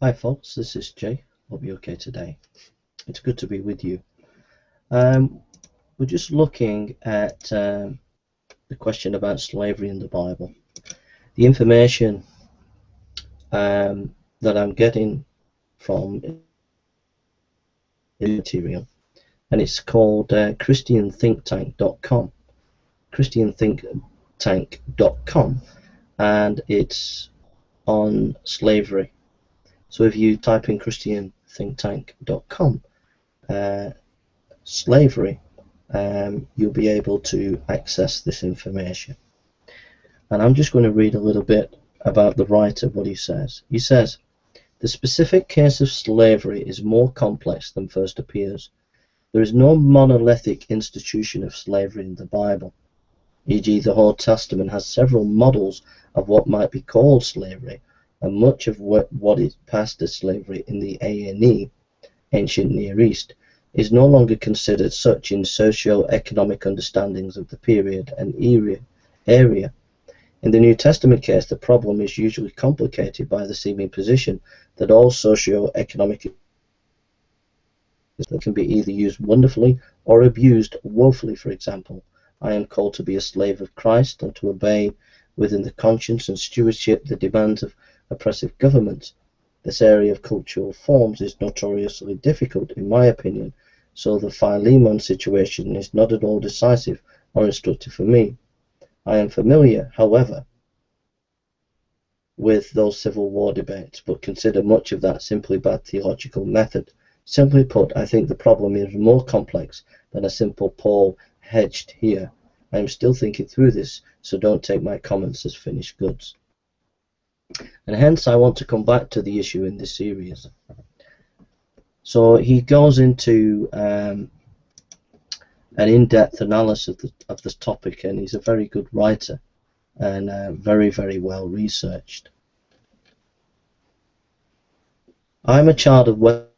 Hi folks, this is Jay. Hope you're okay today. It's good to be with you. Um, we're just looking at the question about slavery in the Bible. The information that I'm getting from material, and it's called ChristianThinkTank.com. ChristianThinkTank.com, and it's on slavery. So if you type in ChristianThinkTank.com, slavery, you'll be able to access this information. And I'm just going to read a little bit about the writer, what he says. He says, the specific case of slavery is more complex than first appears. There is no monolithic institution of slavery in the Bible. E.g., the Old Testament has several models of what might be called slavery, and much of what is passed as slavery in the ANE, ancient Near East, is no longer considered such in socio-economic understandings of the period and area. In the New Testament case, the problem is usually complicated by the seeming position that all socio-economic that can be either used wonderfully or abused woefully. For example, I am called to be a slave of Christ and to obey within the conscience and stewardship the demands of oppressive governments. This area of cultural forms is notoriously difficult, in my opinion, so the Philemon situation is not at all decisive or instructive for me. I am familiar, however, with those Civil War debates, but consider much of that simply bad theological method. Simply put, I think the problem is more complex than a simple Paul hedged here. I am still thinking through this, so don't take my comments as finished goods. And hence I want to come back to the issue in this series. So he goes into an in-depth analysis of this topic, and he's a very good writer and very, very well researched. I'm a child of West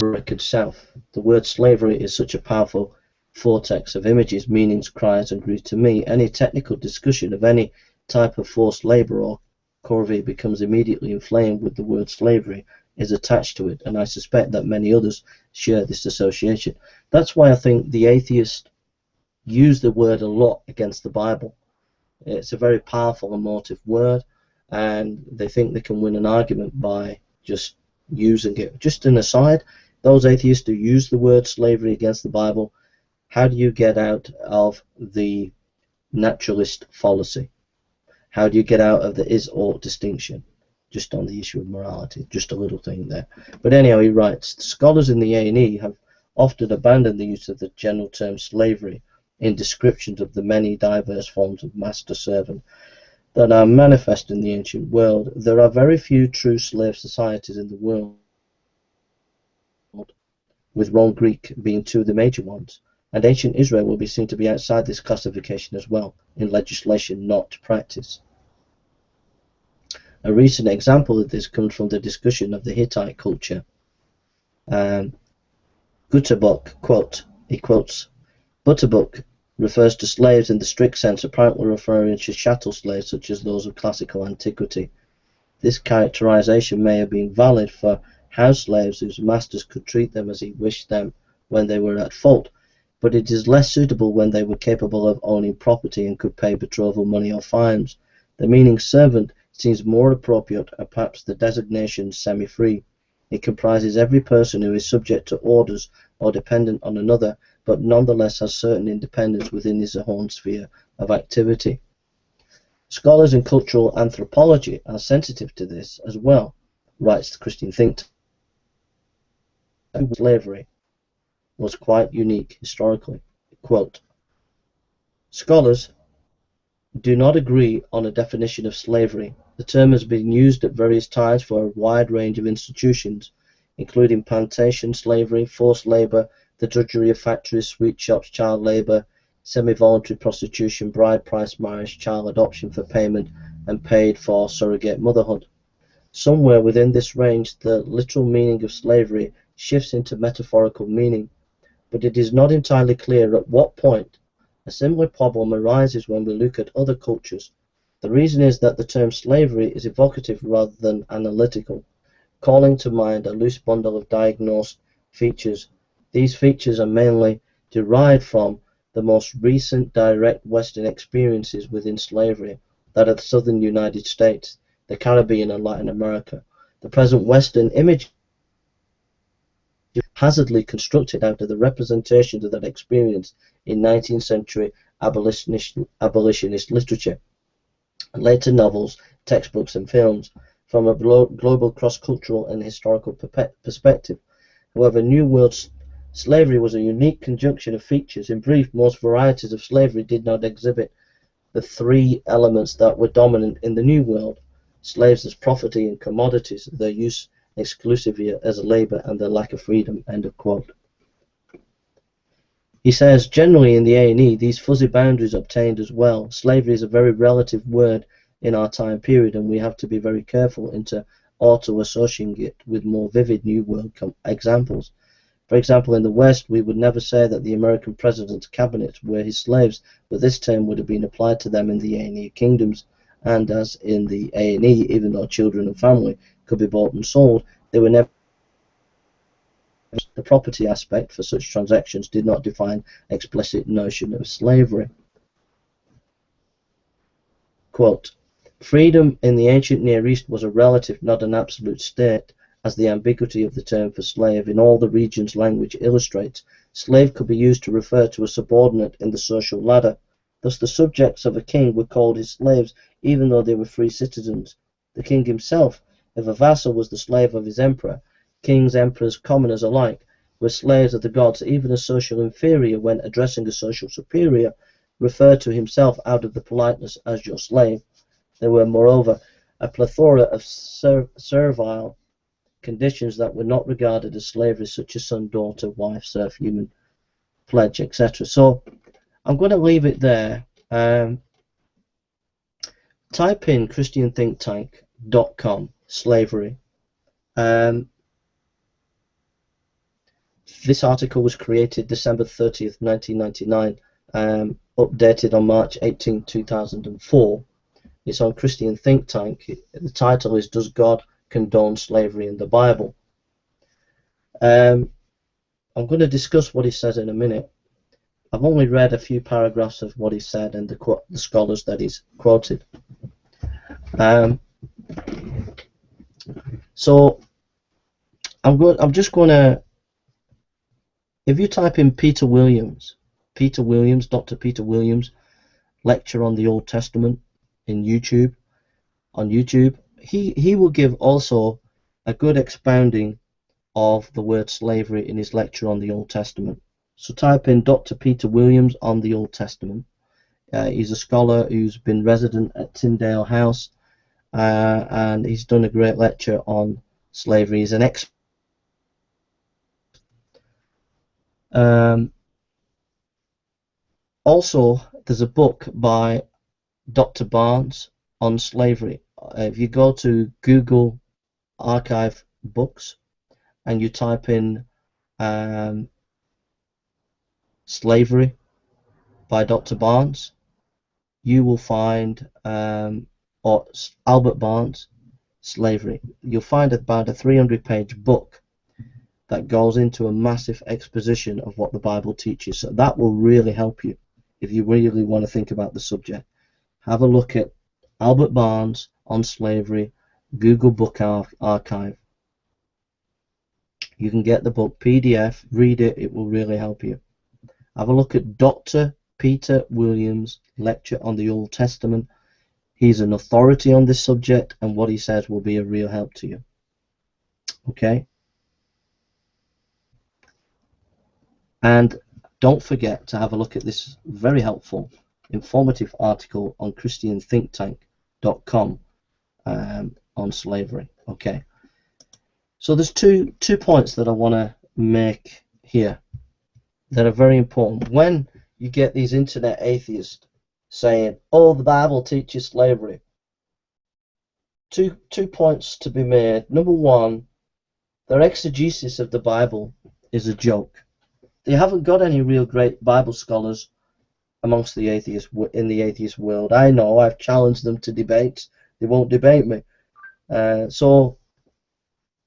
Record South. The word slavery is such a powerful vortex of images, meanings, cries, and grief to me. Any technical discussion of any type of forced labor or corvée becomes immediately inflamed with the word slavery is attached to it, and I suspect that many others share this association. That's why I think the atheists use the word a lot against the Bible. It's a very powerful emotive word, and they think they can win an argument by just using it. Just an aside, those atheists who use the word slavery against the Bible, how do you get out of the naturalist fallacy? How do you get out of the is-ought distinction? Just on the issue of morality, just a little thing there. But anyhow, he writes, scholars in the A&E have often abandoned the use of the general term slavery in descriptions of the many diverse forms of master-servant that are manifest in the ancient world. There are very few true slave societies in the world, with Rome Greek being two of the major ones, and ancient Israel will be seen to be outside this classification as well, in legislation, not practice. A recent example of this comes from the discussion of the Hittite culture. Guttebok, he quotes, Butterbuk refers to slaves in the strict sense, apparently referring to chattel slaves such as those of classical antiquity. This characterization may have been valid for house slaves whose masters could treat them as he wished them when they were at fault, but it is less suitable when they were capable of owning property and could pay betrothal money or fines. The meaning servant seems more appropriate, and perhaps the designation semi-free. It comprises every person who is subject to orders or dependent on another, but nonetheless has certain independence within his own sphere of activity. Scholars in cultural anthropology are sensitive to this as well, writes the Christian think tank. Slavery was quite unique historically. Quote, scholars do not agree on a definition of slavery. The term has been used at various times for a wide range of institutions, including plantation slavery, forced labor, the drudgery of factories, sweet shops, child labor, semi-voluntary prostitution, bride price marriage, child adoption for payment, and paid for surrogate motherhood. Somewhere within this range, the literal meaning of slavery shifts into metaphorical meaning, but it is not entirely clear at what point. A similar problem arises when we look at other cultures. The reason is that the term slavery is evocative rather than analytical, calling to mind a loose bundle of diagnosed features. These features are mainly derived from the most recent direct Western experiences within slavery, that of the southern United States, the Caribbean and Latin America. The present Western image haphazardly constructed out of the representations of that experience in 19th century abolitionist literature, and later novels, textbooks and films, from a global cross-cultural and historical perspective. However, New World slavery was a unique conjunction of features. In brief, most varieties of slavery did not exhibit the three elements that were dominant in the New World: slaves as property and commodities, their use exclusively as labor, and their lack of freedom. End of quote. He says, generally in the A&E, these fuzzy boundaries obtained as well. Slavery is a very relative word in our time period, and we have to be very careful into auto-associating it with more vivid New World examples. For example, in the West, we would never say that the American president's cabinet were his slaves, but this term would have been applied to them in the A&E kingdoms. And as in the A&E, even though children and family could be bought and sold, they were never. The property aspect for such transactions did not define explicit notion of slavery. Quote, freedom in the ancient Near East was a relative, not an absolute state, as the ambiguity of the term for slave in all the regions' language illustrates. Slave could be used to refer to a subordinate in the social ladder. Thus the subjects of a king were called his slaves, even though they were free citizens. The king himself, if a vassal, was the slave of his emperor. Kings, emperors, commoners alike were slaves of the gods. Even a social inferior, when addressing a social superior, referred to himself out of the politeness as your slave. There were, moreover, a plethora of servile conditions that were not regarded as slavery, such as son, daughter, wife, serf, human, pledge, etc. So I'm going to leave it there. Type in ChristianThinkTank.com slavery. This article was created December 30th, 1999, updated on March 18, 2004. It's on Christian Think Tank. The title is, Does God Condone Slavery in the Bible? I'm going to discuss what he says in a minute. I've only read a few paragraphs of what he said and the scholars that he's quoted. So I'm just going to, if you type in Peter Williams, Dr. Peter Williams, lecture on the Old Testament in YouTube, he will give also a good expounding of the word slavery in his lecture on the Old Testament. So type in Dr. Peter Williams on the Old Testament. He's a scholar who's been resident at Tyndale House, and he's done a great lecture on slavery. He's an expert. Also, there's a book by Dr. Barnes on slavery. If you go to Google Archive Books and you type in slavery by Dr. Barnes, you will find, or Albert Barnes, slavery. You'll find about a 300-page book that goes into a massive exposition of what the Bible teaches. So that will really help you if you really want to think about the subject. Have a look at Albert Barnes on slavery, Google Book Archive. You can get the book PDF, read it, it will really help you. Have a look at Dr. Peter Williams' lecture on the Old Testament. He's an authority on this subject, and what he says will be a real help to you. Okay? And don't forget to have a look at this very helpful, informative article on ChristianThinkTank.com on slavery. Okay. So there's two points that I want to make here that are very important. When you get these internet atheists saying, "Oh, the Bible teaches slavery," two points to be made. Number one, their exegesis of the Bible is a joke. They haven't got any real great Bible scholars amongst the atheists in the atheist world. I know, I've challenged them to debates. They won't debate me. So,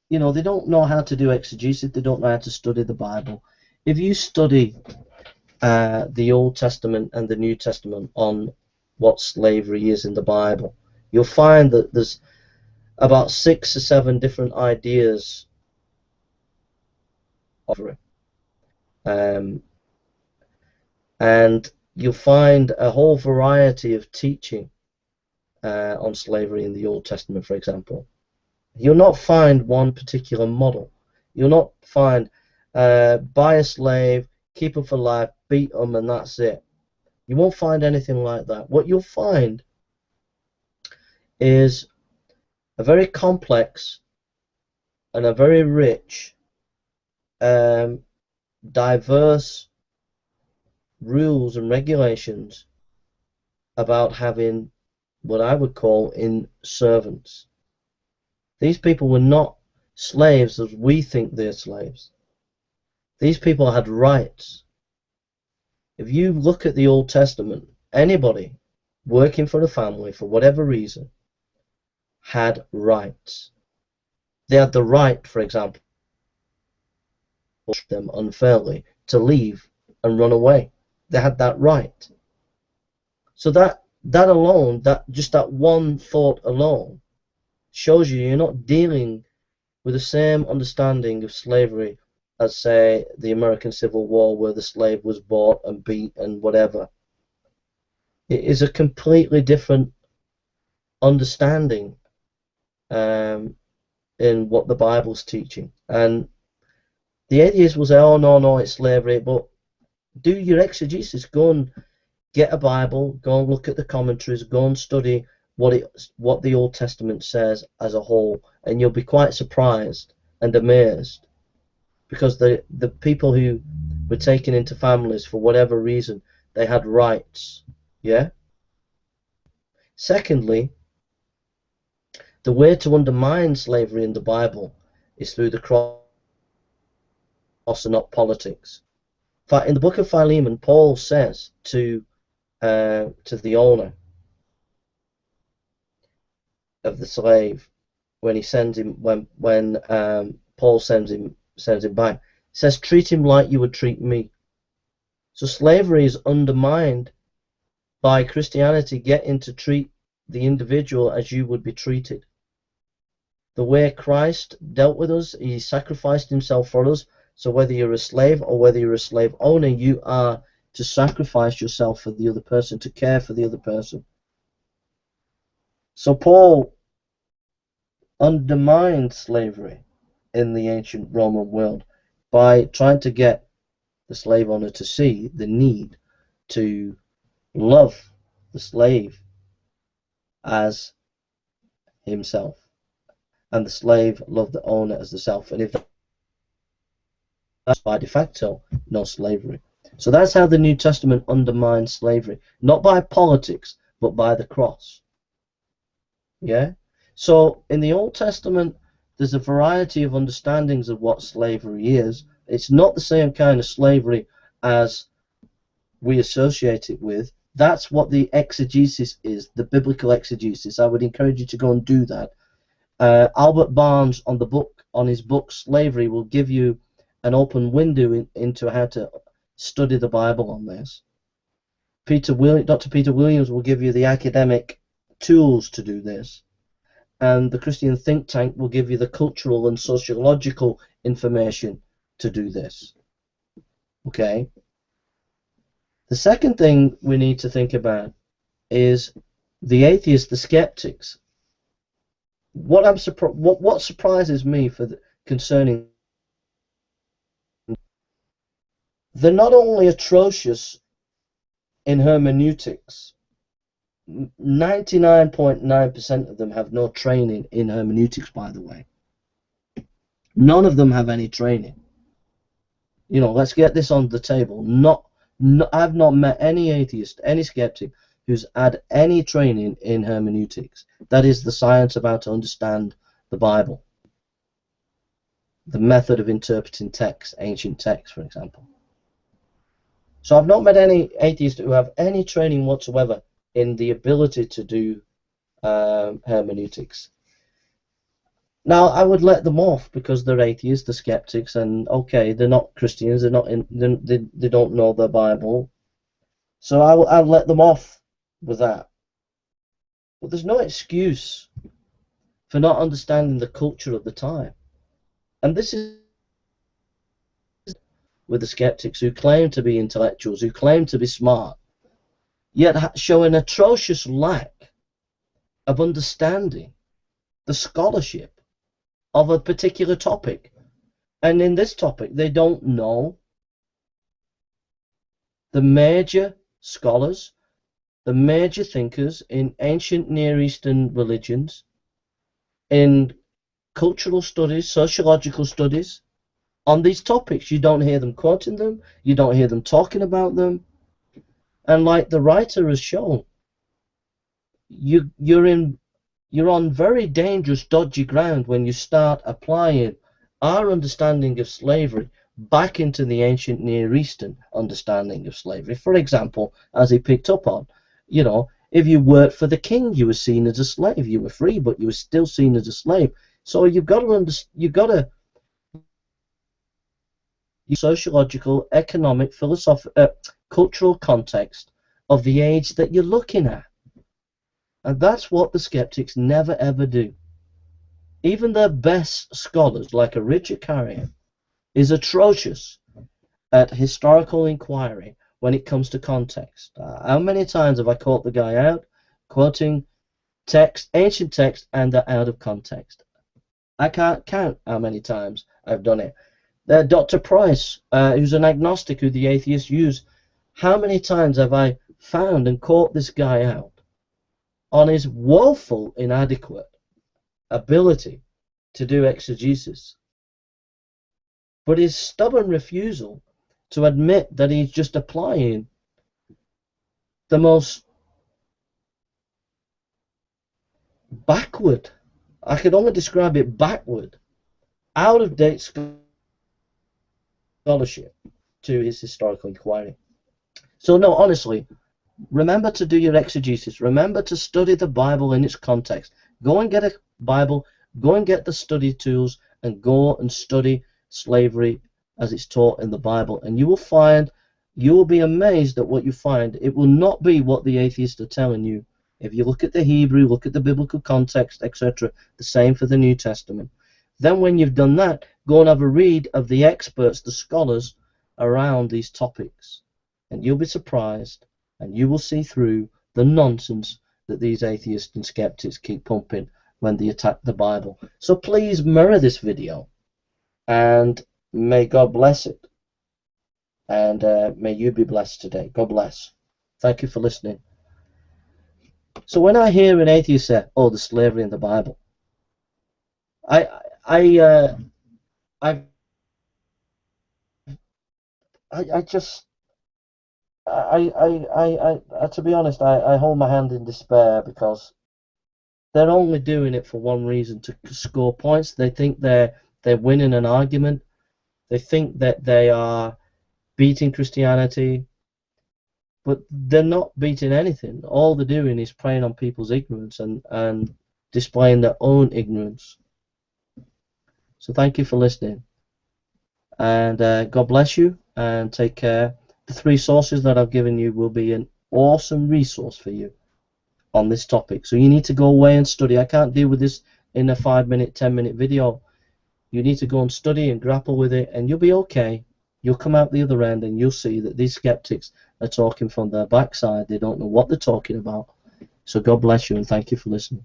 you know, they don't know how to do exegesis. They don't know how to study the Bible. If you study the Old Testament and the New Testament on what slavery is in the Bible, you'll find that there's about 6 or 7 different ideas of it. And you'll find a whole variety of teaching on slavery in the Old Testament, for example. You'll not find one particular model. You'll not find buy a slave, keep them for life, beat them, and that's it. You won't find anything like that. What you'll find is a very complex and a very rich, diverse rules and regulations about having what I would call servants. These people were not slaves as we think they're slaves. These people had rights. If you look at the Old Testament, anybody working for a family for whatever reason had rights. They had the right, for example, them unfairly to leave and run away. They had that right. So that alone, just that one thought alone, shows you're not dealing with the same understanding of slavery as, say, the American Civil War, where the slave was bought and beat and whatever. It is a completely different understanding in what the Bible's teaching. And the atheists will say, oh, no, it's slavery, but do your exegesis. Go and get a Bible, go and look at the commentaries, go and study what the Old Testament says as a whole, and you'll be quite surprised and amazed, because the people who were taken into families for whatever reason, they had rights. Yeah. Secondly, the way to undermine slavery in the Bible is through the cross and not politics. In fact, in the book of Philemon, Paul says to the owner of the slave, when he sends him, when Paul sends him back, he says, treat him like you would treat me. So slavery is undermined by Christianity getting to treat the individual as you would be treated. The way Christ dealt with us, he sacrificed himself for us. So whether you're a slave or whether you're a slave owner, you are to sacrifice yourself for the other person, to care for the other person. So Paul undermined slavery in the ancient Roman world by trying to get the slave owner to see the need to love the slave as himself, and the slave love the owner as the self. And if that's by de facto, no slavery. So that's how the New Testament undermines slavery, not by politics, but by the cross. Yeah. So in the Old Testament, there's a variety of understandings of what slavery is. It's not the same kind of slavery as we associate it with. That's what the exegesis is, the biblical exegesis. I would encourage you to go and do that. Albert Barnes on his book Slavery will give you an open window into how to study the Bible on this. Dr. Peter Williams will give you the academic tools to do this, and the Christian think tank will give you the cultural and sociological information to do this. Okay. The second thing we need to think about is the atheists, the skeptics. What surprises me concerning, they're not only atrocious in hermeneutics. 99.9% of them have no training in hermeneutics, by the way. None of them have any training. You know, let's get this on the table. I've not met any atheist, any skeptic who's had any training in hermeneutics. That is the science of how to understand the Bible. The method of interpreting text, ancient texts, for example. So I've not met any atheists who have any training whatsoever in the ability to do hermeneutics. Now, I would let them off because they're atheists, they're skeptics, and okay, they're not Christians, they're not they don't know their Bible. So I'll let them off with that. But there's no excuse for not understanding the culture of the time. And this is with the skeptics who claim to be intellectuals, who claim to be smart, yet show an atrocious lack of understanding the scholarship of a particular topic. And in this topic, they don't know the major scholars, the major thinkers in ancient Near Eastern religions, in cultural studies, sociological studies, on these topics. You don't hear them quoting them, you don't hear them talking about them. And like the writer has shown, you're on very dangerous, dodgy ground when you start applying our understanding of slavery back into the ancient Near Eastern understanding of slavery. For example, as he picked up on, you know, if you worked for the king, you were seen as a slave. You were free, but you were still seen as a slave. So you've got to sociological, economic, philosophical, cultural context of the age that you're looking at. And that's what the skeptics never ever do. Even their best scholars, like a Richard Carrier, is atrocious at historical inquiry when it comes to context. How many times have I caught the guy out quoting text, ancient text, and they're out of context? I can't count how many times I've done it. Dr. Price, who's an agnostic who the atheists use, how many times have I found and caught this guy out on his woeful inadequate ability to do exegesis, but his stubborn refusal to admit that he's just applying the most backward, I could only describe it backward, out of date scholarship to his historical inquiry. So no, honestly, remember to do your exegesis. Remember to study the Bible in its context. Go and get a Bible, go and get the study tools, and go and study slavery as it's taught in the Bible. And you will find, you will be amazed at what you find. It will not be what the atheists are telling you. If you look at the Hebrew, look at the biblical context, etc., the same for the New Testament. Then when you've done that, go and have a read of the experts, the scholars around these topics. And you'll be surprised, and you will see through the nonsense that these atheists and skeptics keep pumping when they attack the Bible. So please mirror this video, and may God bless it. And may you be blessed today. God bless. Thank you for listening. So when I hear an atheist say, "Oh, the slavery in the Bible," I to be honest, I hold my hand in despair, because they're only doing it for one reason: to score points. They think they're winning an argument. They think that they are beating Christianity, but they're not beating anything. All they're doing is preying on people's ignorance and displaying their own ignorance. So thank you for listening, and God bless you, and take care. The 3 sources that I've given you will be an awesome resource for you on this topic. So you need to go away and study. I can't deal with this in a 5-minute, 10-minute video. You need to go and study and grapple with it, and you'll be okay. You'll come out the other end, and you'll see that these skeptics are talking from their backside. They don't know what they're talking about. So God bless you, and thank you for listening.